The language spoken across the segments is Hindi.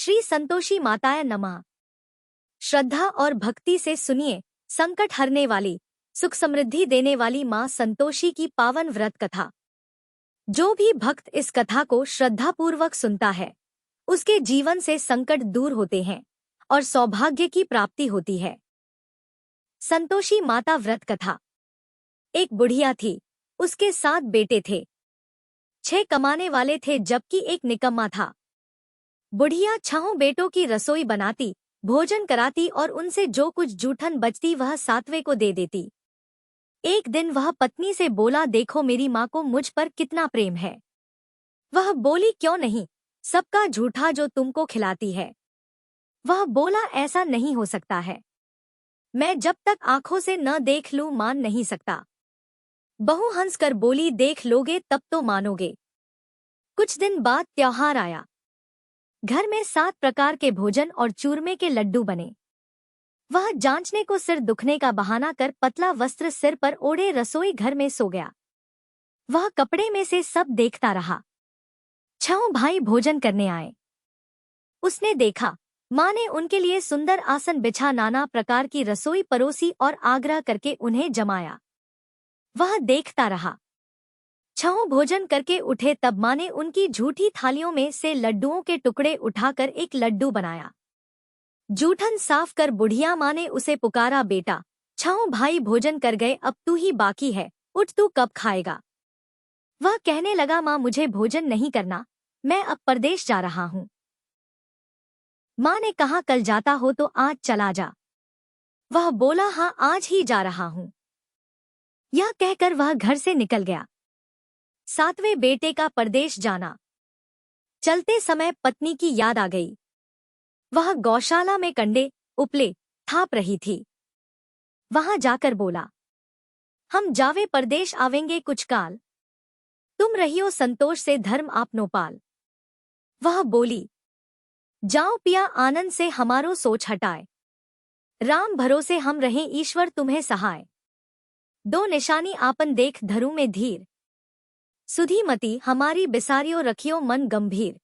श्री संतोषी माताय नमः। श्रद्धा और भक्ति से सुनिए संकट हरने वाली, सुख समृद्धि देने वाली मां संतोषी की पावन व्रत कथा। जो भी भक्त इस कथा को श्रद्धापूर्वक सुनता है, उसके जीवन से संकट दूर होते हैं और सौभाग्य की प्राप्ति होती है। संतोषी माता व्रत कथा। एक बुढ़िया थी, उसके 7 बेटे थे। 6 कमाने वाले थे जबकि एक निकम्मा था। बुढ़िया 6 बेटों की रसोई बनाती, भोजन कराती और उनसे जो कुछ जूठन बचती वह 7वें को दे देती। एक दिन वह पत्नी से बोला, देखो मेरी माँ को मुझ पर कितना प्रेम है। वह बोली, क्यों नहीं, सबका झूठा जो तुमको खिलाती है। वह बोला, ऐसा नहीं हो सकता है, मैं जब तक आंखों से न देख लूं मान नहीं सकता। बहू हंसकर बोली, देख लोगे तब तो मानोगे। कुछ दिन बाद त्योहार आया। घर में 7 प्रकार के भोजन और चूरमे के लड्डू बने। वह जांचने को सिर दुखने का बहाना कर पतला वस्त्र सिर पर ओढ़े रसोई घर में सो गया। वह कपड़े में से सब देखता रहा। 6 भाई भोजन करने आए। उसने देखा, माँ ने उनके लिए सुंदर आसन बिछा नाना प्रकार की रसोई परोसी और आग्रह करके उन्हें जमाया। वह देखता रहा। 6 भोजन करके उठे तब माँ ने उनकी झूठी थालियों में से लड्डुओं के टुकड़े उठाकर एक लड्डू बनाया। जूठन साफ कर बुढ़िया माँ ने उसे पुकारा, बेटा 6 भाई भोजन कर गए, अब तू ही बाकी है, उठ तू कब खाएगा। वह कहने लगा, माँ मुझे भोजन नहीं करना, मैं अब परदेश जा रहा हूँ। माँ ने कहा, कल जाता हो तो आज चला जा। वह बोला, हाँ आज ही जा रहा हूँ। यह कहकर वह घर से निकल गया। 7वें बेटे का परदेश जाना। चलते समय पत्नी की याद आ गई। वह गौशाला में कंडे उपले थाप रही थी। वहां जाकर बोला, हम जावे परदेश आवेंगे कुछ काल, तुम रहियो संतोष से धर्म आपनो पाल। वह बोली, जाओ पिया आनंद से हमारो सोच हटाए, राम भरोसे हम रहें ईश्वर तुम्हें सहाय। 2 निशानी आपन देख धरू में धीर, सुधीमती हमारी बिसारियो रखियो मन गंभीर।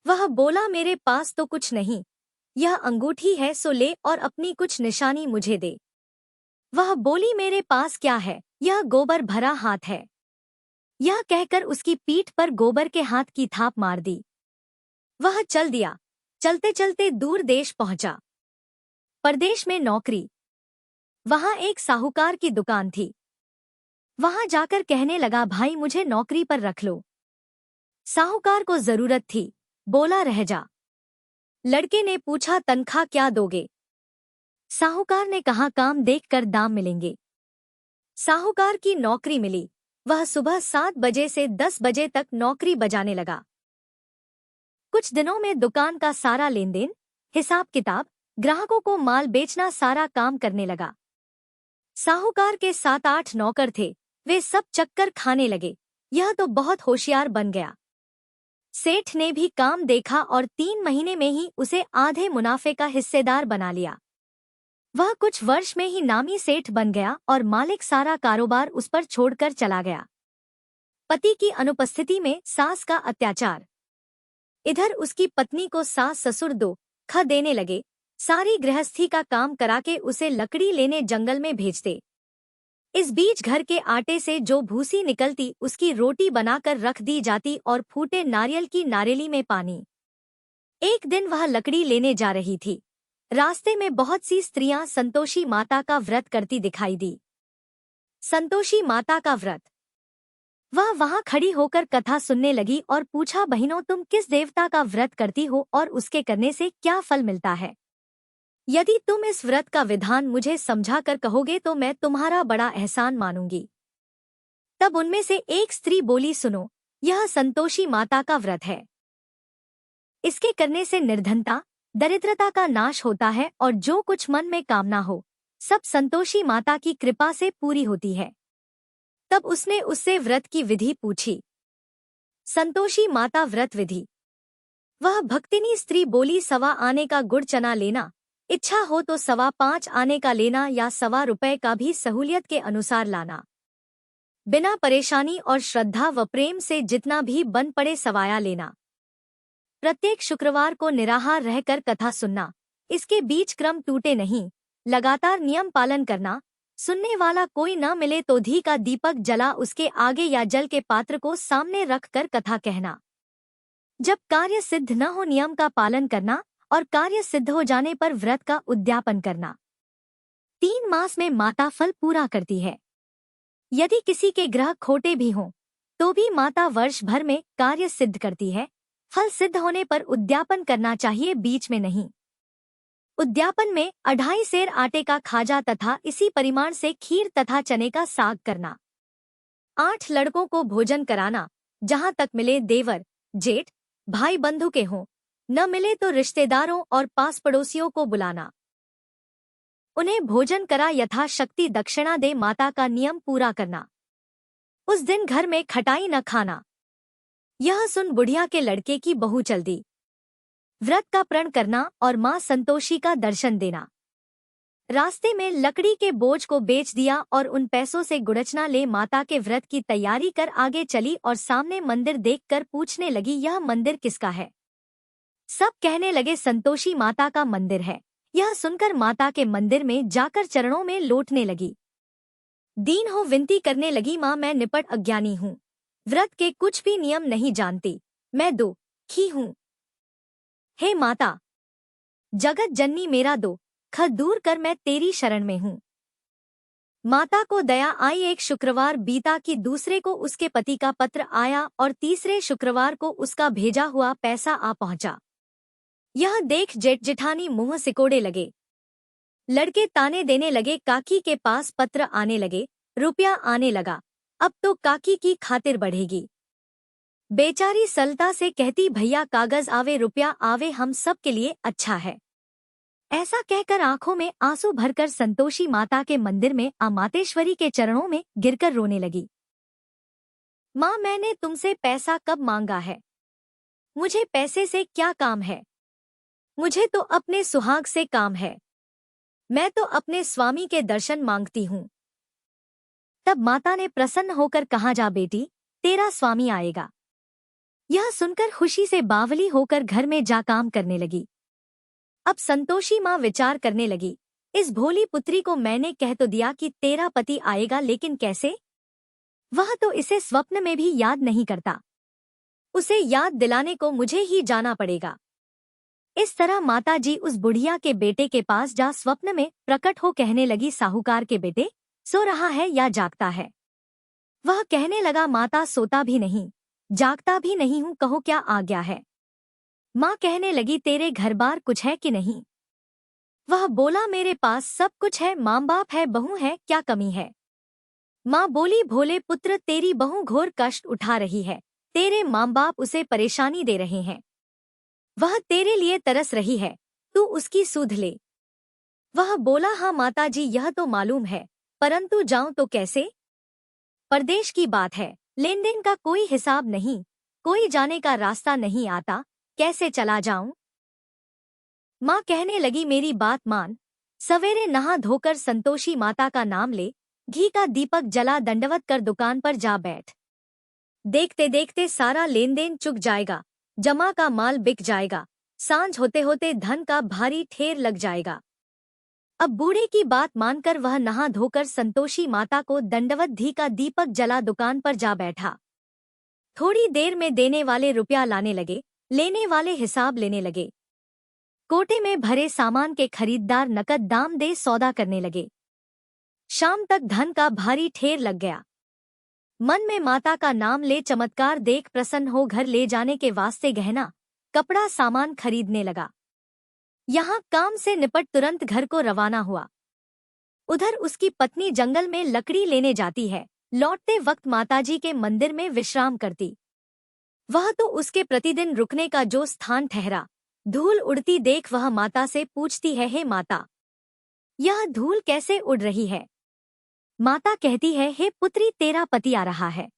वह बोला, मेरे पास तो कुछ नहीं, यह अंगूठी है सो ले और अपनी कुछ निशानी मुझे दे। वह बोली, मेरे पास क्या है, यह गोबर भरा हाथ है। यह कहकर उसकी पीठ पर गोबर के हाथ की थाप मार दी। वह चल दिया। चलते चलते दूर देश पहुंचा। परदेश में नौकरी। वहां एक साहूकार की दुकान थी। वहां जाकर कहने लगा, भाई मुझे नौकरी पर रख लो। साहूकार को जरूरत थी, बोला रह जा। लड़के ने पूछा, तनख्वाह क्या दोगे। साहूकार ने कहा, काम देखकर दाम मिलेंगे। साहूकार की नौकरी मिली। वह सुबह 7 बजे से 10 बजे तक नौकरी बजाने लगा। कुछ दिनों में दुकान का सारा लेनदेन, हिसाब किताब, ग्राहकों को माल बेचना सारा काम करने लगा। साहूकार के 7-8 नौकर थे, वे सब चक्कर खाने लगे। यह तो बहुत होशियार बन गया। सेठ ने भी काम देखा और 3 महीने में ही उसे आधे मुनाफे का हिस्सेदार बना लिया। वह कुछ वर्ष में ही नामी सेठ बन गया और मालिक सारा कारोबार उस पर छोड़कर चला गया। पति की अनुपस्थिति में सास का अत्याचार। इधर उसकी पत्नी को सास ससुर दुख देने लगे। सारी गृहस्थी का काम कराके उसे लकड़ी लेने जंगल में भेजते। इस बीच घर के आटे से जो भूसी निकलती उसकी रोटी बनाकर रख दी जाती और फूटे नारियल की नारेली में पानी। एक दिन वह लकड़ी लेने जा रही थी। रास्ते में बहुत सी स्त्रियां संतोषी माता का व्रत करती दिखाई दी। संतोषी माता का व्रत। वह वहां खड़ी होकर कथा सुनने लगी और पूछा, बहनों तुम किस देवता का व्रत करती हो और उसके करने से क्या फल मिलता है। यदि तुम इस व्रत का विधान मुझे समझा कर कहोगे तो मैं तुम्हारा बड़ा एहसान मानूंगी। तब उनमें से एक स्त्री बोली, सुनो, यह संतोषी माता का व्रत है। इसके करने से निर्धनता, दरिद्रता का नाश होता है और जो कुछ मन में कामना हो सब संतोषी माता की कृपा से पूरी होती है। तब उसने उससे व्रत की विधि पूछी। संतोषी माता व्रत विधि। वह भक्तिनी स्त्री बोली, 1.25 आने का गुड़ चना लेना, इच्छा हो तो 5.25 आने का लेना या 1.25 रुपए का भी सहूलियत के अनुसार लाना। बिना परेशानी और श्रद्धा व प्रेम से जितना भी बन पड़े सवाया लेना। प्रत्येक शुक्रवार को निराहार रहकर कथा सुनना, इसके बीच क्रम टूटे नहीं, लगातार नियम पालन करना, सुनने वाला कोई न मिले तो घी का दीपक जला उसके आगे या जल के पात्र को सामने रखकर कथा कहना। जब कार्य सिद्ध न हो नियम का पालन करना और कार्य सिद्ध हो जाने पर व्रत का उद्यापन करना। 3 मास में माता फल पूरा करती है। यदि किसी के ग्रह खोटे भी हों तो भी माता वर्ष भर में कार्य सिद्ध करती है। फल सिद्ध होने पर उद्यापन करना चाहिए, बीच में नहीं। उद्यापन में 2.5 सेर आटे का खाजा तथा इसी परिमाण से खीर तथा चने का साग करना। 8 लड़कों को भोजन कराना, जहां तक मिले देवर, जेठ, भाई बंधु के हों, न मिले तो रिश्तेदारों और पास पड़ोसियों को बुलाना। उन्हें भोजन करा यथाशक्ति दक्षिणा दे माता का नियम पूरा करना। उस दिन घर में खटाई न खाना। यह सुन बुढ़िया के लड़के की बहू चल दी। व्रत का प्रण करना और मां संतोषी का दर्शन देना। रास्ते में लकड़ी के बोझ को बेच दिया और उन पैसों से गुड़चना ले माता के व्रत की तैयारी कर आगे चली और सामने मंदिर देखकर पूछने लगी, यह मंदिर किसका है? सब कहने लगे संतोषी माता का मंदिर है। यह सुनकर माता के मंदिर में जाकर चरणों में लोटने लगी। दीन हो विनती करने लगी, मां मैं निपट अज्ञानी हूँ, व्रत के कुछ भी नियम नहीं जानती, मैं दुखी हूँ। हे माता, जगत जननी मेरा दुख दूर कर, मैं तेरी शरण में हूँ। माता को दया आई। एक शुक्रवार बीता कि दूसरे को उसके पति का पत्र आया और तीसरे शुक्रवार को उसका भेजा हुआ पैसा आ पहुंचा। यह देख जेठ जेठानी मुंह सिकोड़े लगे। लड़के ताने देने लगे, काकी के पास पत्र आने लगे, रुपया आने लगा, अब तो काकी की खातिर बढ़ेगी। बेचारी सलता से कहती, भैया कागज आवे रुपया आवे, हम सब के लिए अच्छा है। ऐसा कहकर आंखों में आंसू भरकर संतोषी माता के मंदिर में मातेश्वरी के चरणों में गिरकर रोने लगी। माँ, मैंने तुमसे पैसा कब मांगा है? मुझे पैसे से क्या काम है? मुझे तो अपने सुहाग से काम है। मैं तो अपने स्वामी के दर्शन मांगती हूँ। तब माता ने प्रसन्न होकर कहा, जा बेटी, तेरा स्वामी आएगा। यह सुनकर खुशी से बावली होकर घर में जा काम करने लगी। अब संतोषी माँ विचार करने लगी, इस भोली पुत्री को मैंने कह तो दिया कि तेरा पति आएगा, लेकिन कैसे? वह तो इसे स्वप्न में भी याद नहीं करता। उसे याद दिलाने को मुझे ही जाना पड़ेगा। इस तरह माताजी उस बुढ़िया के बेटे के पास जा स्वप्न में प्रकट हो कहने लगी, साहूकार के बेटे, सो रहा है या जागता है? वह कहने लगा, माता सोता भी नहीं, जागता भी नहीं हूँ, कहो क्या आज्ञा है? माँ कहने लगी, तेरे घर बार कुछ है कि नहीं? वह बोला, मेरे पास सब कुछ है, माँ बाप है, बहू है, क्या कमी है? माँ बोली, भोले पुत्र, तेरी बहू घोर कष्ट उठा रही है, तेरे माँ बाप उसे परेशानी दे रहे हैं। वह तेरे लिए तरस रही है, तू उसकी सुध ले। वह बोला, हाँ माताजी, यह तो मालूम है, परंतु जाऊं तो कैसे? परदेश की बात है, लेन देन का कोई हिसाब नहीं, कोई जाने का रास्ता नहीं आता, कैसे चला जाऊं? माँ कहने लगी, मेरी बात मान, सवेरे नहा धोकर संतोषी माता का नाम ले, घी का दीपक जला दंडवत कर दुकान पर जा बैठ। देखते देखते सारा लेन देन चुक जाएगा, जमा का माल बिक जाएगा, सांझ होते होते धन का भारी ढेर लग जाएगा। अब बूढ़े की बात मानकर वह नहा धोकर संतोषी माता को दंडवत घी का दीपक जला दुकान पर जा बैठा। थोड़ी देर में देने वाले रुपया लाने लगे, लेने वाले हिसाब लेने लगे। कोटे में भरे सामान के खरीददार नकद दाम दे सौदा करने लगे। शाम तक धन का भारी ढेर लग गया। मन में माता का नाम ले चमत्कार देख प्रसन्न हो घर ले जाने के वास्ते गहना, कपड़ा सामान खरीदने लगा। यहाँ काम से निपट तुरंत घर को रवाना हुआ। उधर उसकी पत्नी जंगल में लकड़ी लेने जाती है, लौटते वक्त माताजी के मंदिर में विश्राम करती। वह तो उसके प्रतिदिन रुकने का जो स्थान ठहरा। धूल उड़ती देख वह माता से पूछती है, हे माता, यह धूल कैसे उड़ रही है? माता कहती है, हे पुत्री, तेरा पति आ रहा है।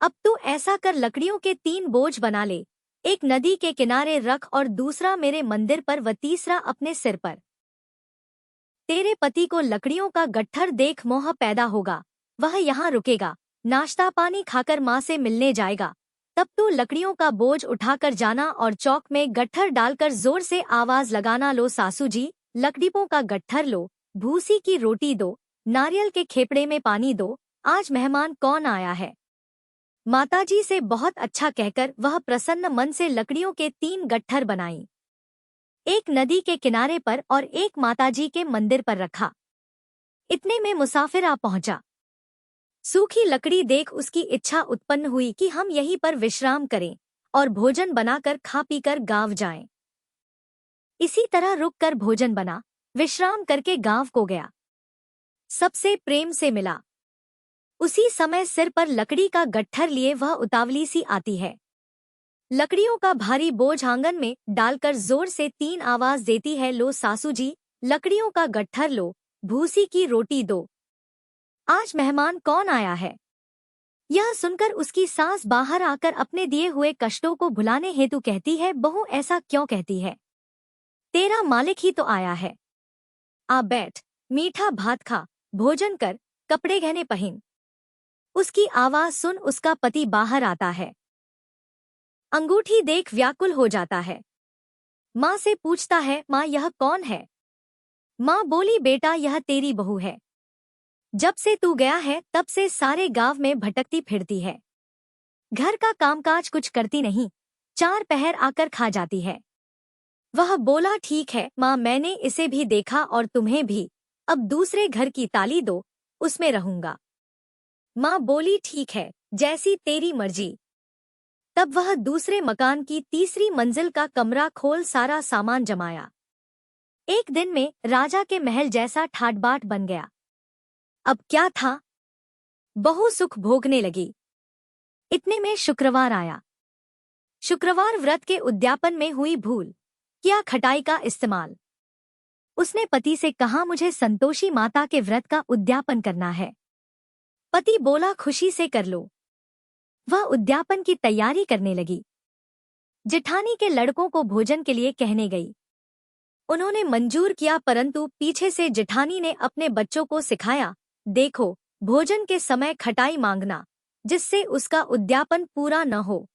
अब तू ऐसा कर, लकड़ियों के 3 बोझ बना ले, एक नदी के किनारे रख और दूसरा मेरे मंदिर पर व तीसरा अपने सिर पर। तेरे पति को लकड़ियों का गट्ठर देख मोह पैदा होगा, वह यहाँ रुकेगा, नाश्ता पानी खाकर माँ से मिलने जाएगा, तब तो लकड़ियों का बोझ उठाकर जाना और चौक में गट्ठर डालकर जोर से आवाज लगाना, लो सासू जी लकड़ियों का गट्ठर लो, भूसी की रोटी दो, नारियल के खेपड़े में पानी दो, आज मेहमान कौन आया है। माताजी से बहुत अच्छा कहकर वह प्रसन्न मन से लकड़ियों के 3 गट्ठर बनाई, एक नदी के किनारे पर और एक माताजी के मंदिर पर रखा। इतने में मुसाफिर आ पहुंचा। सूखी लकड़ी देख उसकी इच्छा उत्पन्न हुई कि हम यहीं पर विश्राम करें और भोजन बनाकर खा पीकर गांव जाएं। इसी तरह रुककर भोजन बना, विश्राम करके गांव को गया। सबसे प्रेम से मिला। उसी समय सिर पर लकड़ी का गट्ठर लिए वह उतावली सी आती है। लकड़ियों का भारी बोझ आंगन में डालकर जोर से 3 आवाज देती है, लो सासू जी लकड़ियों का गट्ठर लो, भूसी की रोटी दो, आज मेहमान कौन आया है। यह सुनकर उसकी सास बाहर आकर अपने दिए हुए कष्टों को भुलाने हेतु कहती है, बहू ऐसा क्यों कहती है, तेरा मालिक ही तो आया है। आ बैठ, मीठा भात खा, भोजन कर, कपड़े गहने पहन। उसकी आवाज सुन उसका पति बाहर आता है। अंगूठी देख व्याकुल हो जाता है। माँ से पूछता है, माँ यह कौन है। माँ बोली, बेटा यह तेरी बहू है। जब से तू गया है तब से सारे गांव में भटकती फिरती है, घर का कामकाज कुछ करती नहीं, 4 पहर आकर खा जाती है। वह बोला, ठीक है माँ, मैंने इसे भी देखा और तुम्हें भी, अब दूसरे घर की ताली दो, उसमें रहूंगा। माँ बोली, ठीक है, जैसी तेरी मर्जी। तब वह दूसरे मकान की तीसरी मंजिल का कमरा खोल सारा सामान जमाया। एक दिन में राजा के महल जैसा ठाट-बाट बन गया। अब क्या था, बहू सुख भोगने लगी। इतने में शुक्रवार आया। शुक्रवार व्रत के उद्यापन में हुई भूल, किया खटाई का इस्तेमाल। उसने पति से कहा, मुझे संतोषी माता के व्रत का उद्यापन करना है। पति बोला, खुशी से कर लो। वह उद्यापन की तैयारी करने लगी। जेठानी के लड़कों को भोजन के लिए कहने गई। उन्होंने मंजूर किया, परंतु पीछे से जेठानी ने अपने बच्चों को सिखाया, देखो भोजन के समय खटाई मांगना, जिससे उसका उद्यापन पूरा न हो।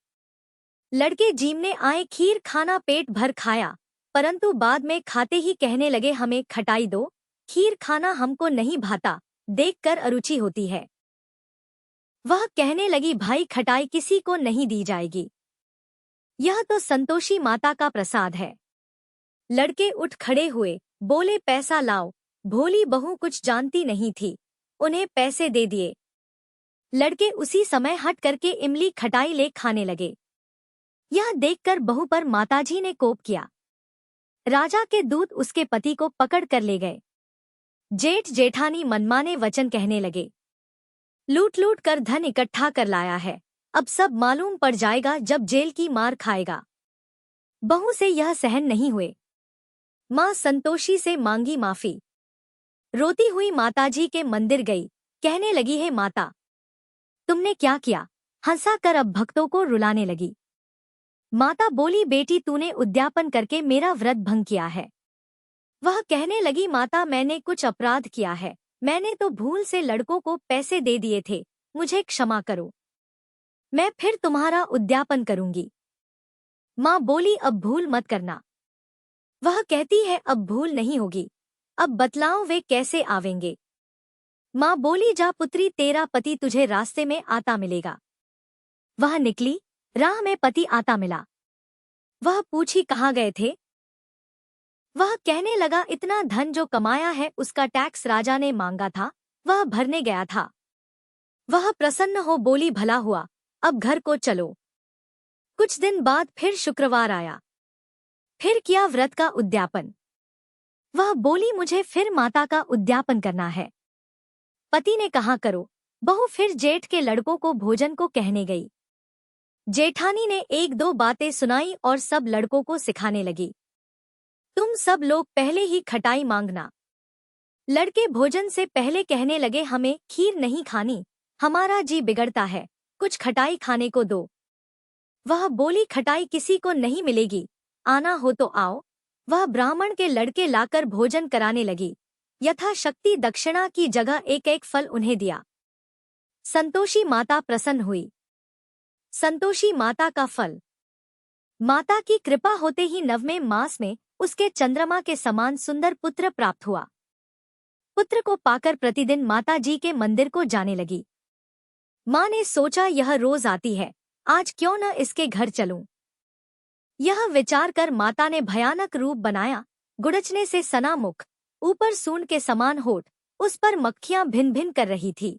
लड़के जीमने आए, खीर खाना पेट भर खाया, परंतु बाद में खाते ही कहने लगे, हमें खटाई दो, खीर खाना हमको नहीं भाता, देखकर अरुचि होती है। वह कहने लगी, भाई खटाई किसी को नहीं दी जाएगी, यह तो संतोषी माता का प्रसाद है। लड़के उठ खड़े हुए, बोले, पैसा लाओ। भोली बहू कुछ जानती नहीं थी, उन्हें पैसे दे दिए। लड़के उसी समय हट करके इमली खटाई ले खाने लगे। यह देखकर बहू पर माताजी ने कोप किया। राजा के दूत उसके पति को पकड़ कर ले गए। जेठ जेठानी मनमाने वचन कहने लगे, लूट लूट कर धन इकट्ठा कर लाया है, अब सब मालूम पड़ जाएगा जब जेल की मार खाएगा। बहू से यह सहन नहीं हुए। माँ संतोषी से मांगी माफी। रोती हुई माताजी के मंदिर गई, कहने लगी, है माता तुमने क्या किया। हंसा कर अब भक्तों को रुलाने लगी। माता बोली, बेटी तूने उद्यापन करके मेरा व्रत भंग किया है। वह कहने लगी, माता मैंने कुछ अपराध किया है, मैंने तो भूल से लड़कों को पैसे दे दिए थे, मुझे क्षमा करो, मैं फिर तुम्हारा उद्यापन करूंगी। माँ बोली, अब भूल मत करना। वह कहती है, अब भूल नहीं होगी, अब बतलाओ वे कैसे आवेंगे। माँ बोली, जा पुत्री, तेरा पति तुझे रास्ते में आता मिलेगा। वह निकली, राह में पति आता मिला। वह पूछी, कहाँ गए थे। वह कहने लगा, इतना धन जो कमाया है उसका टैक्स राजा ने मांगा था, वह भरने गया था। वह प्रसन्न हो बोली, भला हुआ, अब घर को चलो। कुछ दिन बाद फिर शुक्रवार आया। फिर किया व्रत का उद्यापन। वह बोली, मुझे फिर माता का उद्यापन करना है। पति ने कहा, करो। बहू फिर जेठ के लड़कों को भोजन को कहने गई। जेठानी ने 1-2 बातें सुनाई और सब लड़कों को सिखाने लगी, तुम सब लोग पहले ही खटाई मांगना। लड़के भोजन से पहले कहने लगे, हमें खीर नहीं खानी, हमारा जी बिगड़ता है, कुछ खटाई खाने को दो। वह बोली, खटाई किसी को नहीं मिलेगी, आना हो तो आओ। वह ब्राह्मण के लड़के लाकर भोजन कराने लगी। यथाशक्ति दक्षिणा की जगह एक एक फल उन्हें दिया। संतोषी माता प्रसन्न हुई। संतोषी माता का फल। माता की कृपा होते ही 9वें मास में उसके चंद्रमा के समान सुंदर पुत्र प्राप्त हुआ। पुत्र को पाकर प्रतिदिन माता जी के मंदिर को जाने लगी। माँ ने सोचा यह रोज आती है, आज क्यों न इसके घर चलूं। यह विचार कर माता ने भयानक रूप बनाया, गुड़चने से सना मुख, ऊपर सूंड के समान होठ, उस पर मक्खियां भिन भिन कर रही थी।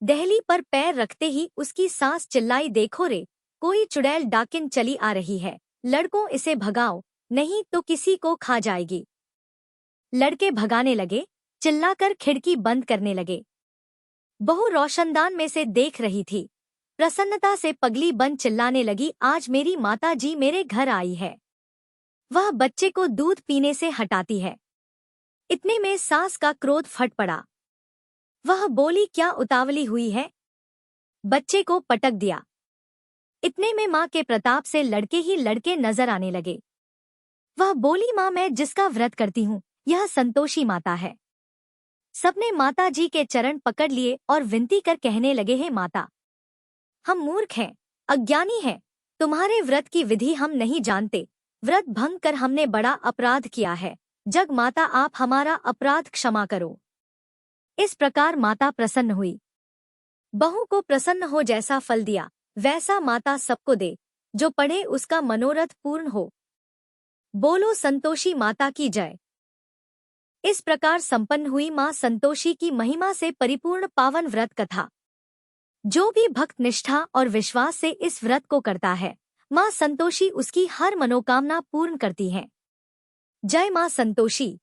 दहली पर पैर रखते ही उसकी सांस चिल्लाई, देखो रे, कोई चुड़ैल डाकिन चली आ रही है, लड़कों इसे भगाओ, नहीं तो किसी को खा जाएगी। लड़के भगाने लगे, चिल्लाकर खिड़की बंद करने लगे। बहू रोशनदान में से देख रही थी, प्रसन्नता से पगली बन चिल्लाने लगी, आज मेरी माता जी मेरे घर आई है, वह बच्चे को दूध पीने से हटाती है। इतने में सास का क्रोध फट पड़ा। वह बोली, क्या उतावली हुई है, बच्चे को पटक दिया। इतने में माँ के प्रताप से लड़के ही लड़के नजर आने लगे। वह बोली, माँ मैं जिसका व्रत करती हूँ यह संतोषी माता है। सबने माता जी के चरण पकड़ लिए और विनती कर कहने लगे, हे माता, हम मूर्ख हैं, अज्ञानी हैं, तुम्हारे व्रत की विधि हम नहीं जानते, व्रत भंग कर हमने बड़ा अपराध किया है, जग माता आप हमारा अपराध क्षमा करो। इस प्रकार माता प्रसन्न हुई। बहू को प्रसन्न हो जैसा फल दिया वैसा माता सबको दे, जो पढ़े उसका मनोरथ पूर्ण हो। बोलो संतोषी माता की जय। इस प्रकार संपन्न हुई मां संतोषी की महिमा से परिपूर्ण पावन व्रत कथा। जो भी भक्त निष्ठा और विश्वास से इस व्रत को करता है, मां संतोषी उसकी हर मनोकामना पूर्ण करती है। जय मां संतोषी।